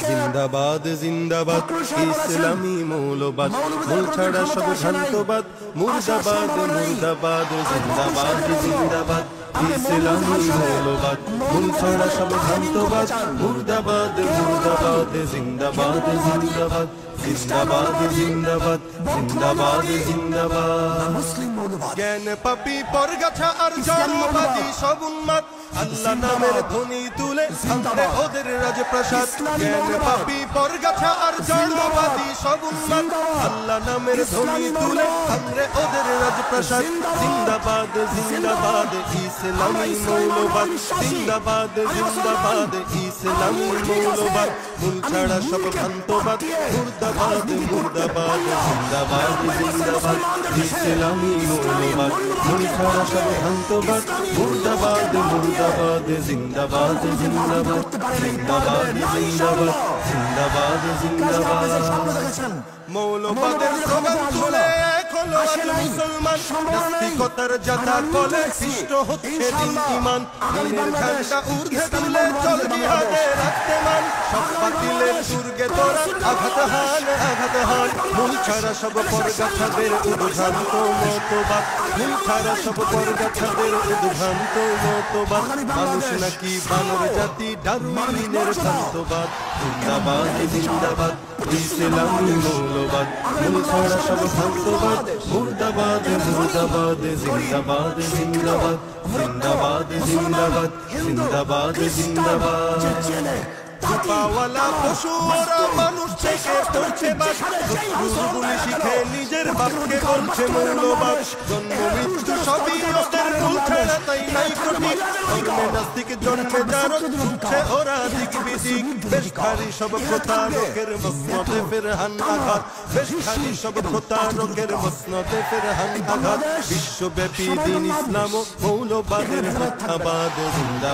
জিন্দাবাদ জিন্দাবাদ ইসলামী মৌলবাদ মূল ছাড়া সব ভ্রান্তবাদ মুর্দাবাদ মুর্দাবাদ জিন্দাবাদ জিন্দাবাদ ইসলামী মৌলবাদ মূল ছাড়া সব ভ্রান্তবাদ মুর্দাবাদ মুর্দাবাদ জিন্দাবাদ জিন্দাবাদ জিন্দাবাদ জিন্দাবাদ জিন্দাবাদ জিন্দাবাদ মুসলিম মৌলবাদ জ্ঞান পাপী পরগাছা আর জড়বাদী সব উন্মাদ আল্লাহ নামের ধ্বনি তুলে ভাঙরে ওদের রাজপ্রাসাদ জ্ঞান পাপী পরগাছা আর জড়বাদী সব উন্মাদ আল্লাহ নামের ধ্বনি তুলে ভাঙরে ওদের রাজপ্রাসাদ জিন্দাবাদ জিন্দাবাদ ইসলামী মৌলবাদ জিন্দাবাদ জিন্দাবাদ ইসলামী মৌলবাদ মূল ছাড়া সব ভ্রান্তবাদ মুর্দাবাদ মুর্দাবাদ জিন্দাবাদ জিন্দাবাদ ইসলামী মৌলবাদ মূল ছাড়া সব ভ্রান্তবাদ মুর্দাবাদ মুর্দাবাদ জিন্দাবাদ জিন্দাবাদ জিন্দাবাদ জিন্দাবাদ জিন্দাবাদ জিন্দাবাদ মৌলবাদের স্লোগান তুলে খোলো আজ মুসলমান নাস্তিকতার জাতা কলে সৃষ্ট হচ্ছে দিন ঈমান দিনের ঝান্ডা ঊর্ধ্বে তুলে চল জিহাদে রাখতে মান সব বাতিলের দুর্গে তোরা আঘাত হান মূল ছাড়া সব পরগাছাদের উদ্ভ্রান্ত মতবাদ মূল ছাড়া সব পরগাছাদের উদ্ভ্রান্ত মতবাদ মানুষ নাকি বানর জাতি ডারউইনের ভ্রান্তবাদ জিন্দাবাদ জিন্দাবাদ ইসলামী মৌলবাদ মূল ছাড়া সব ভ্রান্তবাদ মুর্দাবাদ মুর্দাবাদ জিন্দাবাদ জিন্দাবাদ জিন্দাবাদ জিন্দাবাদ জিন্দাবাদ জিন্দাবাদ পাওয়ালা পশু ওরা মানুষ থেকে পড়ছে বাস গুলি শিখে নিজের বাপকে বলছে মৌলবাদ জন্ম মৃত্যু সবই ওদের ভুল ছাড়া তাই নাই কঠিন ধর্মে নাস্তিক জন্মে যার ছুটছে ওরা দিক বিদিক বেশ খারি সব প্রতারকের মসনদে ফেরহান আঘাত বেশ খারি সব প্রতারকের মসনদে ফেরহান আঘাত বিশ্বব্যাপী দিন ইসলাম ও মৌলবাদের মিথ্যাবাদ জিন্দাবাদ